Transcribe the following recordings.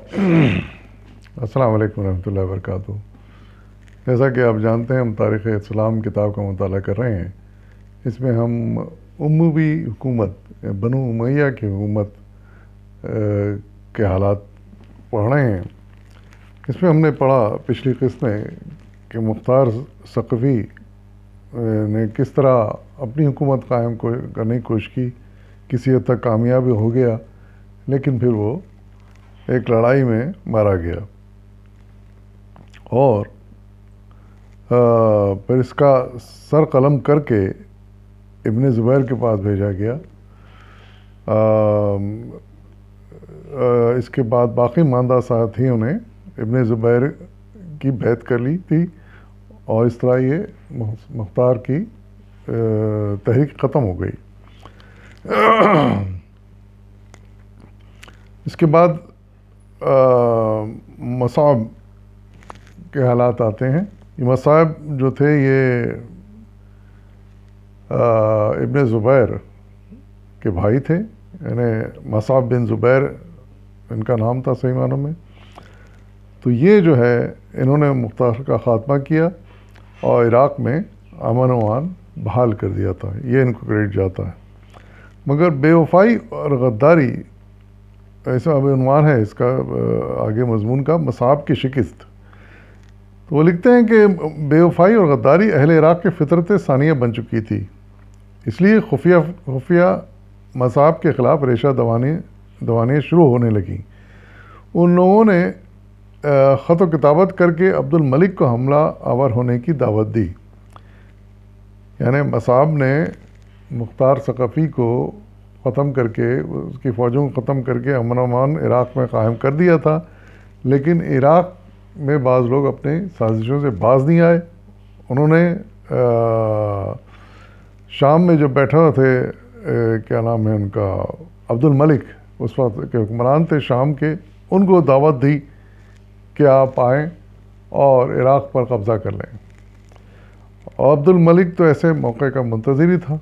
السلام علیکم ورحمۃ اللہ وبرکاتہ۔ جیسا کہ آپ جانتے ہیں، ہم تاریخ اسلام کتاب کا مطالعہ کر رہے ہیں۔ اس میں ہم اموی حکومت، بنو امیہ کی حکومت کے حالات پڑھ رہے ہیں۔ اس میں ہم نے پڑھا پچھلی قسط میں کہ مختار ثقفی نے کس طرح اپنی حکومت قائم کرنے کی کوشش کی، کسی حد تک کامیاب ہو گیا، لیکن پھر وہ ایک لڑائی میں مارا گیا اور پھر اس کا سر قلم کر کے ابن زبیر کے پاس بھیجا گیا۔ اس کے بعد باقی ماندہ ساتھیوں نے ابن زبیر کی بیعت کر لی تھی اور اس طرح یہ مختار کی تحریک ختم ہو گئی۔ اس کے بعد مصعب کے حالات آتے ہیں۔ یہ مصعب جو تھے، یہ ابن زبیر کے بھائی تھے، یعنی مصعب بن زبیر ان کا نام تھا صحیح معنوں میں۔ تو یہ جو ہے، انہوں نے مختار کا خاتمہ کیا اور عراق میں امن و امان بحال کر دیا تھا، یہ ان کو کریڈٹ جاتا ہے۔ مگر بے وفائی اور غداری، ایسا عنوان ہے اس کا آگے مضمون کا، مصعب کی شکست۔ تو وہ لکھتے ہیں کہ بے وفائی اور غداری اہل عراق کی فطرت ثانیہ بن چکی تھی، اس لیے خفیہ مصعب کے خلاف ریشہ دوانیاں شروع ہونے لگیں۔ ان لوگوں نے خط و کتابت کر کے عبد الملک کو حملہ آور ہونے کی دعوت دی، یعنی مصعب نے مختار ثقفی کو ختم کر کے، اس کی فوجوں کو ختم کر کے امن و امان عراق میں قائم کر دیا تھا، لیکن عراق میں بعض لوگ اپنے سازشوں سے باز نہیں آئے۔ انہوں نے شام میں جو بیٹھے ہوئے تھے، کیا نام ہے ان کا، عبد الملک، اس وقت کے حکمران تھے شام کے، ان کو دعوت دی کہ آپ آئیں اور عراق پر قبضہ کر لیں۔ اور عبد الملک تو ایسے موقع کا منتظر ہی تھا۔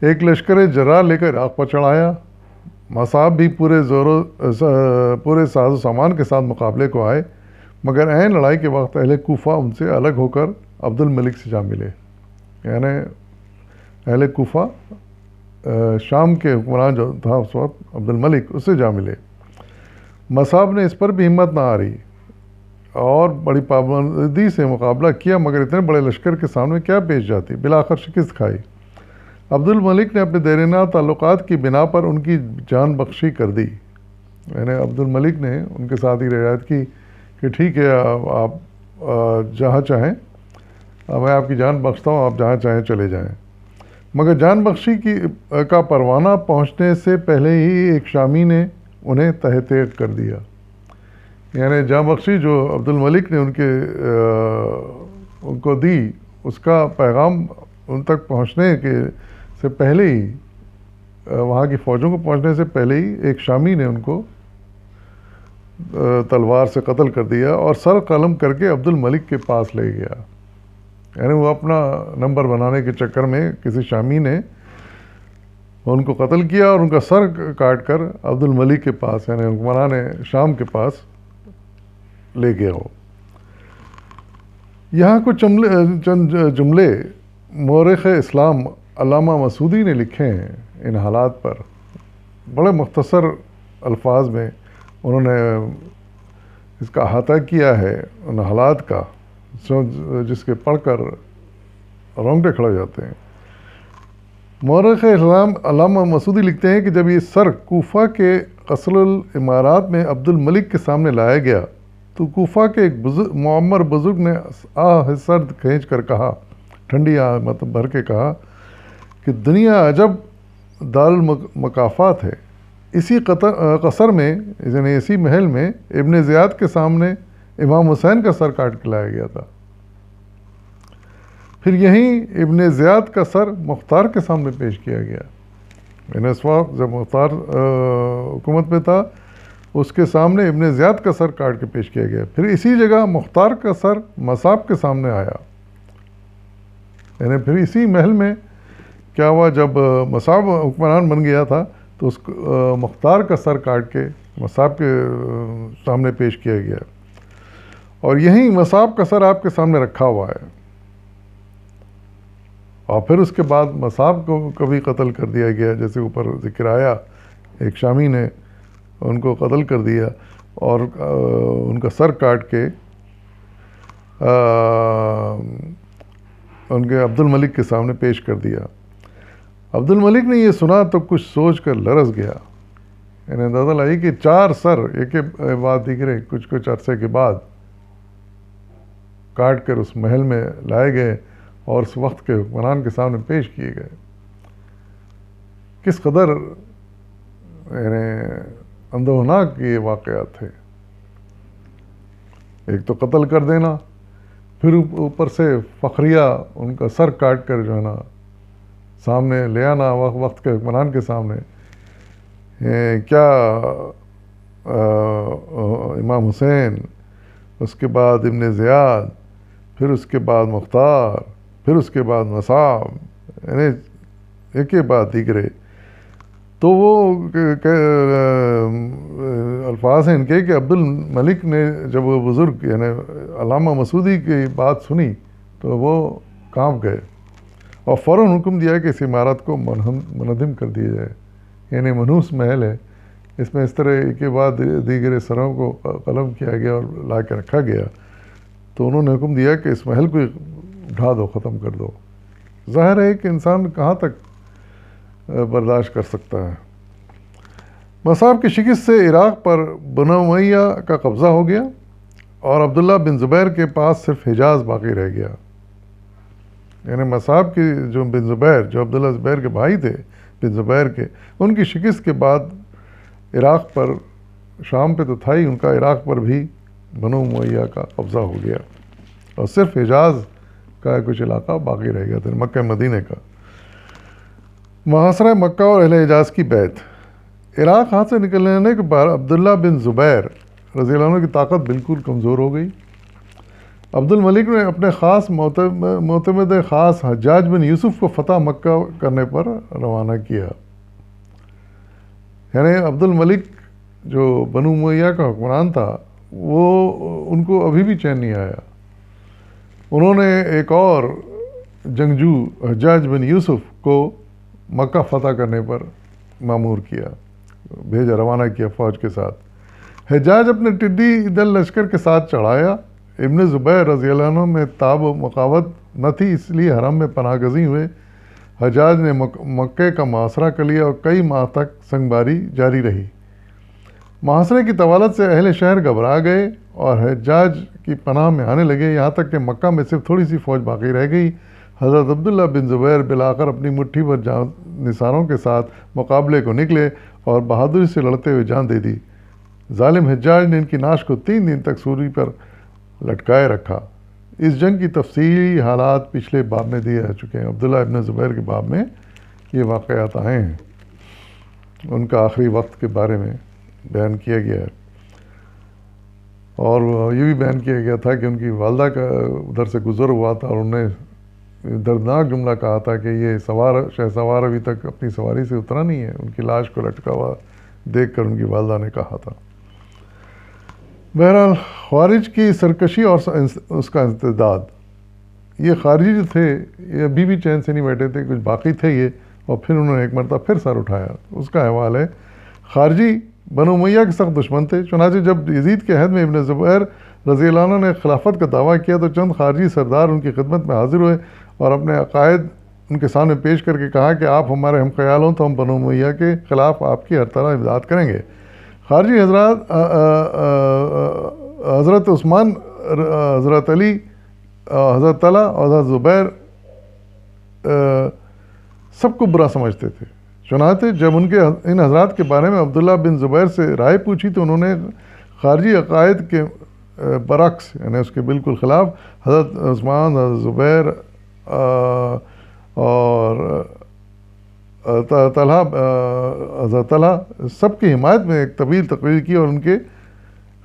ایک لشکر جرار لے کر عراق پر چڑھایا۔ مصعب بھی پورے ساز و سامان کے ساتھ مقابلے کو آئے، مگر عین لڑائی کے وقت اہل کوفہ ان سے الگ ہو کر عبد الملک سے جا ملے، یعنی اہل کوفہ شام کے حکمران جو تھا اس وقت عبد الملک، اس سے جا ملے۔ مصعب نے اس پر بھی ہمت نہ ہاری اور بڑی پابندی سے مقابلہ کیا، مگر اتنے بڑے لشکر کے سامنے کیا پیش جاتی، بالآخر شکست کھائی۔ عبد الملک نے اپنے دیرینہ تعلقات کی بنا پر ان کی جان بخشی کر دی، یعنی عبد الملک نے ان کے ساتھ ہی رعایت کی کہ ٹھیک ہے، آپ جہاں چاہیں میں آپ کی جان بخشتا ہوں، آپ جہاں چاہیں چلے جائیں۔ مگر جان بخشی کا پروانہ پہنچنے سے پہلے ہی ایک شامی نے انہیں تہ تیغ کر دیا، یعنی جان بخشی جو عبد الملک نے ان کو دی، اس کا پیغام ان تک پہنچنے سے پہلے ہی، وہاں کی فوجوں کو پہنچنے سے پہلے ہی ایک شامی نے ان کو تلوار سے قتل کر دیا اور سر قلم کر کے عبد الملک کے پاس لے گیا، یعنی وہ اپنا نمبر بنانے کے چکر میں کسی شامی نے ان کو قتل کیا اور ان کا سر کاٹ کر عبد الملک کے پاس، یعنی حکمران شام کے پاس لے گیا ہو۔ یہاں کچھ چند جملے مورخ اسلام علامہ مسعودی نے لکھے ہیں ان حالات پر، بڑے مختصر الفاظ میں انہوں نے اس کا احاطہ کیا ہے ان حالات کا، جس کے پڑھ کر رونگٹے کھڑے ہو جاتے ہیں۔ مورخ اسلام علامہ مسعودی لکھتے ہیں کہ جب یہ سر کوفہ کے قصر الامارات میں عبد الملک کے سامنے لایا گیا تو کوفہ کے ایک معمر بزرگ نے آہ سرد کھینچ کر کہا، ٹھنڈی آہ مطلب بھر کے کہا کہ دنیا عجب دار المکافات ہے۔ اسی قصر میں، یعنی اسی محل میں، ابن زیاد کے سامنے امام حسین کا سر کاٹ کے لایا گیا تھا، پھر یہیں ابن زیاد کا سر مختار کے سامنے پیش کیا گیا، یعنی اس وقت جب مختار حکومت میں تھا، اس کے سامنے ابن زیاد کا سر کاٹ کے پیش کیا گیا، پھر اسی جگہ مختار کا سر مصعب کے سامنے آیا، یعنی پھر اسی محل میں کیا ہوا، جب مصعب حکمران بن گیا تھا تو اس مختار کا سر کاٹ کے مصعب کے سامنے پیش کیا گیا، اور یہیں مصعب کا سر آپ کے سامنے رکھا ہوا ہے، اور پھر اس کے بعد مصعب کو کبھی قتل کر دیا گیا، جیسے اوپر ذکر آیا ایک شامی نے ان کو قتل کر دیا اور ان کا سر کاٹ کے ان کے عبد الملک کے سامنے پیش کر دیا۔ عبد الملک نے یہ سنا تو کچھ سوچ کر لرز گیا، یعنی اندازہ لائی کہ 4 سر ایک کے بعد دیگرے کچھ عرصے کے بعد کاٹ کر اس محل میں لائے گئے اور اس وقت کے حکمران کے سامنے پیش کیے گئے۔ کس قدر یعنی اندوہناک یہ واقعات تھے، ایک تو قتل کر دینا، پھر اوپر سے فخریہ ان کا سر کاٹ کر جو ہے نا سامنے لے آنا وقت کے حکمران کے سامنے۔ کیا امام حسین، اس کے بعد ابن زیاد، پھر اس کے بعد مختار، پھر اس کے بعد مصعب، یعنی ایک کے بعد دیگرے، تو وہ الفاظ ہیں ان کے کہ عبد الملک نے جب وہ بزرگ یعنی علامہ مسعودی کی بات سنی تو وہ کانپ گئے اور فوراً حکم دیا کہ اس عمارت کو منہدم کر دیا جائے، یعنی منحوس محل ہے، اس میں اس طرح ایک کے بعد دیگر سروں کو قلم کیا گیا اور لا کے رکھا گیا، تو انہوں نے حکم دیا کہ اس محل کو اٹھا دو، ختم کر دو۔ ظاہر ہے کہ انسان کہاں تک برداشت کر سکتا ہے۔ مصعب کی شکست سے عراق پر بنو امیہ کا قبضہ ہو گیا اور عبداللہ بن زبیر کے پاس صرف حجاز باقی رہ گیا، یعنی مصعب کی جو بن زبیر، جو عبداللہ زبیر کے بھائی تھے بن زبیر کے، ان کی شکست کے بعد عراق پر، شام پہ تو تھا ہی، ان کا عراق پر بھی بنو امیہ کا قبضہ ہو گیا اور صرف حجاز کا کچھ علاقہ باقی رہ گیا تھا، مکہ مدینہ کا۔ محاصرہ مکہ اور اہل حجاز کی بیعت۔ عراق ہاتھ سے نکلنے کے بعد عبداللہ بن زبیر رضی اللہ عنہ کی طاقت بالکل کمزور ہو گئی۔ عبد الملک نے اپنے خاص معتمد خاص حجاج بن یوسف کو فتح مکہ کرنے پر روانہ کیا، یعنی عبد الملک جو بنو امیہ کا حکمران تھا وہ ان کو ابھی بھی چین نہیں آیا، انہوں نے ایک اور جنگجو حجاج بن یوسف کو مکہ فتح کرنے پر مامور کیا، بھیجا، روانہ کیا فوج کے ساتھ۔ حجاج اپنے ٹڈی دل لشکر کے ساتھ چڑھایا، ابن زبیر رضی اللہ عنہ میں تاب و مقاوت نہ تھی، اس لیے حرم میں پناہ گزیں ہوئے۔ حجاج نے مکے کا محاصرہ کر لیا اور کئی ماہ تک سنگباری جاری رہی۔ محاصرے کی طوالت سے اہل شہر گھبرا گئے اور حجاج کی پناہ میں آنے لگے، یہاں تک کہ مکہ میں صرف تھوڑی سی فوج باقی رہ گئی۔ حضرت عبداللہ بن زبیر بالآخر اپنی مٹھی بھر جان نثاروں کے ساتھ مقابلے کو نکلے اور بہادری سے لڑتے ہوئے جان دے دی۔ ظالم حجاج نے ان کی ناش کو 3 دن تک سولی پر لٹکائے رکھا۔ اس جنگ کی تفصیلی حالات پچھلے باب میں دیے جا چکے ہیں، عبداللہ ابن زبیر کے باب میں یہ واقعات آئے ہیں، ان کا آخری وقت کے بارے میں بیان کیا گیا ہے، اور یہ بھی بیان کیا گیا تھا کہ ان کی والدہ کا ادھر سے گزر ہوا تھا اور انہوں نے دردناک جملہ کہا تھا کہ یہ شہ سوار ابھی تک اپنی سواری سے اترا نہیں ہے، ان کی لاش کو لٹکا ہوا دیکھ کر ان کی والدہ نے کہا تھا۔ بہرحال خوارج کی سرکشی اور اس کا انسداد، یہ خارجی جو تھے یہ ابھی بھی چین سے نہیں بیٹھے تھے، کچھ باقی تھے یہ، اور پھر انہوں نے ایک مرتبہ پھر سر اٹھایا۔ اس کا احوال ہے، خارجی بنو امیہ کے سخت دشمن تھے، چنانچہ جب یزید کے عہد میں ابن زبیر رضی اللہ عنہ نے خلافت کا دعویٰ کیا تو چند خارجی سردار ان کی خدمت میں حاضر ہوئے اور اپنے عقائد ان کے سامنے پیش کر کے کہا کہ آپ ہمارے ہم خیال ہوں تو ہم بنو امیہ کے خلاف آپ کی ہر طرح امداد کریں گے۔ خارجی حضرات حضرت عثمان، حضرت علی، حضرت طلحہ اور حضرت زبیر سب کو برا سمجھتے تھے، چنانچہ جب ان حضرات کے بارے میں عبداللہ بن زبیر سے رائے پوچھی تو انہوں نے خارجی عقائد کے برعکس، یعنی اس کے بالکل خلاف، حضرت عثمان، حضرت زبیر اور طلحہ، حضرت طلحہ سب کی حمایت میں ایک طویل تقریر کی اور ان کے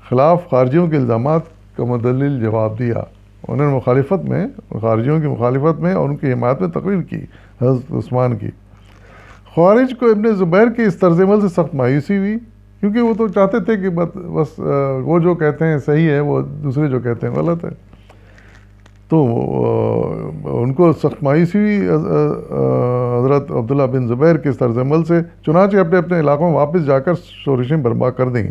خلاف خارجیوں کے الزامات کا مدلل جواب دیا۔ انہوں نے مخالفت میں، خارجیوں کی مخالفت میں اور ان کی حمایت میں تقریر کی حضرت عثمان کی۔ خوارج کو ابن زبیر کی اس طرز عمل سے سخت مایوسی ہوئی، کیونکہ وہ تو چاہتے تھے کہ بس وہ جو کہتے ہیں صحیح ہے، وہ دوسرے جو کہتے ہیں غلط ہے. تو ان کو سخت مایوسی ہوئی حضرت عبداللہ بن زبیر کے اس طرز عمل سے، چنانچہ اپنے اپنے علاقوں میں واپس جا کر شورشیں برپا کر دیں.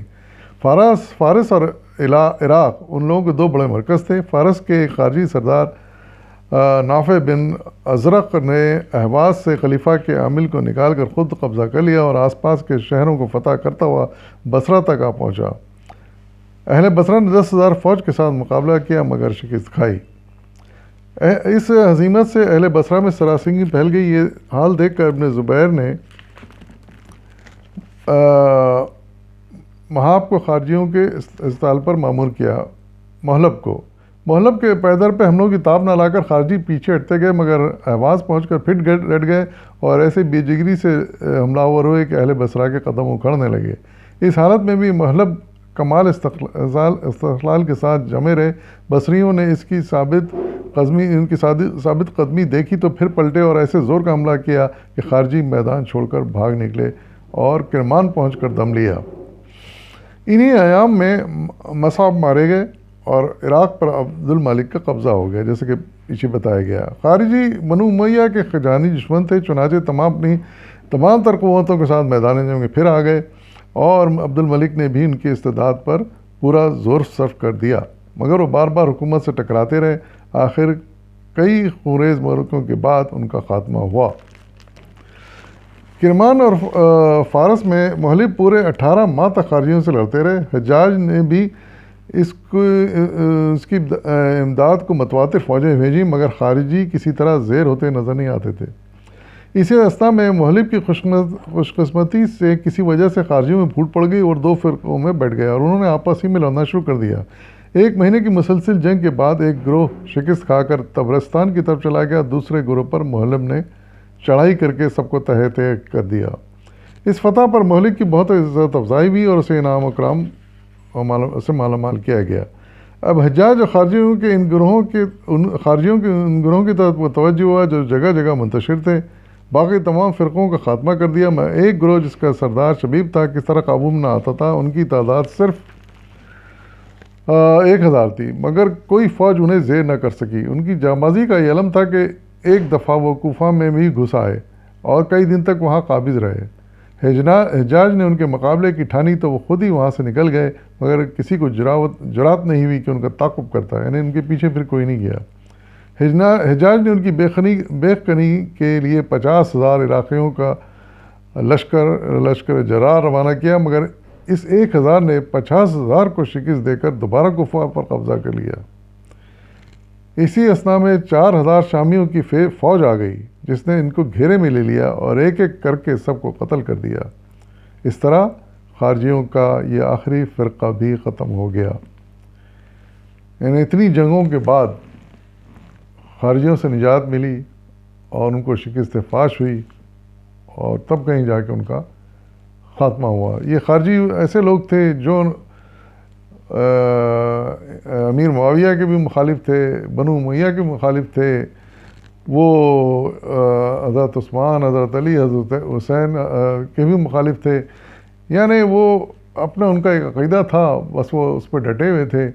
فارس اور عراق ان لوگوں کے دو بڑے مرکز تھے. فارس کے ایک خارجی سردار نافع بن ازرق نے اہواز سے خلیفہ کے عامل کو نکال کر خود قبضہ کر لیا اور آس پاس کے شہروں کو فتح کرتا ہوا بصرہ تک آ پہنچا. اہل بصرہ نے 10,000 فوج کے ساتھ مقابلہ کیا مگر شکست کھائی. اس ہزیمت سے اہل بصرہ میں سراسنگی پھیل گئی. یہ حال دیکھ کر ابن زبیر نے مہاب کو خارجیوں کے استحصال پر مامور کیا. محلب کے پیدر پہ حملوں کی تاب نہ لا کر خارجی پیچھے ہٹتے گئے مگر اہواز پہنچ کر پھر ڈٹ گئے اور ایسے بے جگری سے حملہ آور ہوئے کہ اہل بصرہ کے قدم اکھڑنے لگے. اس حالت میں بھی محلب کمال استقلال کے ساتھ جمے رہے. بصریوں نے ان کی ثابت قدمی دیکھی تو پھر پلٹے اور ایسے زور کا حملہ کیا کہ خارجی میدان چھوڑ کر بھاگ نکلے اور کرمان پہنچ کر دم لیا. انہی ایام میں مصعب مارے گئے اور عراق پر عبد الملک کا قبضہ ہو گیا، جیسے کہ پیچھے بتایا گیا. خارجی بنو امیہ کے خجانی دشمن تھے، چنانچہ تمام تر قوتوں کے ساتھ میدان جنگ میں پھر آ گئے اور عبد الملک نے بھی ان کی استعداد پر پورا زور صرف کر دیا مگر وہ بار بار حکومت سے ٹکراتے رہے. آخر کئی خونریز معرکوں کے بعد ان کا خاتمہ ہوا. کرمان اور فارس میں محلب پورے 18 ماہ تک خارجیوں سے لڑتے رہے. حجاج نے بھی اس کی امداد کو متواتر فوجیں بھیجیں مگر خارجی کسی طرح زیر ہوتے نظر نہیں آتے تھے. اسی راستے میں محلب کی خوش قسمتی سے کسی وجہ سے خارجیوں میں پھوٹ پڑ گئی اور 2 فرقوں میں بیٹھ گیا اور انہوں نے آپس ہی میں لڑنا شروع کر دیا. 1 مہینے کی مسلسل جنگ کے بعد ایک گروہ شکست کھا کر طبرستان کی طرف چلا گیا. دوسرے گروہ پر محلب نے چڑھائی کر کے سب کو تہہ کر دیا. اس فتح پر محلب کی بہت عزت افزائی ہوئی اور اسے انعام و کرام سے مالا مال کیا گیا. اب حجاج اور خارجیوں کے ان گروہوں کی طرف توجہ ہوا جو جگہ جگہ منتشر تھے. باقی تمام فرقوں کا خاتمہ کر دیا. ایک گروہ جس کا سردار شبیب تھا کس طرح قابو میں نہ آتا تھا. ان کی تعداد صرف 1000 تھی مگر کوئی فوج انہیں زیر نہ کر سکی. ان کی جانبازی کا یہ علم تھا کہ ایک دفعہ وہ کوفہ میں بھی گھس آئے اور کئی دن تک وہاں قابض رہے. حجاج نے ان کے مقابلے کی ٹھانی تو وہ خود ہی وہاں سے نکل گئے مگر کسی کو جرات نہیں ہوئی کہ ان کا تعاقب کرتا، یعنی ان کے پیچھے پھر کوئی نہیں گیا. حجاج نے ان کی بے کنی کے لیے 50,000 عراقیوں کا لشکر جرار روانہ کیا مگر اس 1,000 نے 50,000 کو شکست دے کر دوبارہ کوفہ پر قبضہ کر لیا. اسی اثنا میں 4,000 شامیوں کی فوج آ گئی جس نے ان کو گھیرے میں لے لیا اور ایک ایک کر کے سب کو قتل کر دیا. اس طرح خارجیوں کا یہ آخری فرقہ بھی ختم ہو گیا. یعنی اتنی جنگوں کے بعد خارجیوں سے نجات ملی اور ان کو شکست فاش ہوئی اور تب کہیں جا کے ان کا خاتمہ ہوا. یہ خارجی ایسے لوگ تھے جو امیر معاویہ کے بھی مخالف تھے، بنو امیہ کے مخالف تھے، وہ حضرت عثمان، حضرت علی، حضرت حسین کے بھی مخالف تھے. یعنی وہ اپنا ان کا ایک عقیدہ تھا، بس وہ اس پہ ڈٹے ہوئے تھے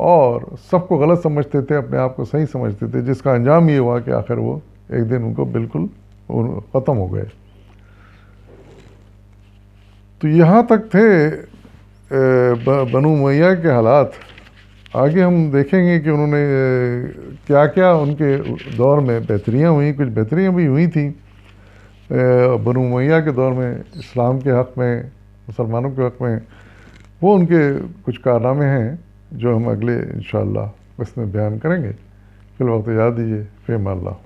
اور سب کو غلط سمجھتے تھے، اپنے آپ کو صحیح سمجھتے تھے، جس کا انجام یہ ہوا کہ آخر وہ ایک دن ان کو بالکل ختم ہو گئے. تو یہاں تک تھے بنو امیہ کے حالات. آگے ہم دیکھیں گے کہ انہوں نے کیا کیا ان کے دور میں بہتریاں ہوئیں. کچھ بہتریاں بھی ہوئی تھیں بنو امیہ کے دور میں اسلام کے حق میں، مسلمانوں کے حق میں. وہ ان کے کچھ کارنامے ہیں جو ہم اگلے انشاءاللہ اس میں بیان کریں گے. فی الوقت یاد دیجیے، فی امان اللہ.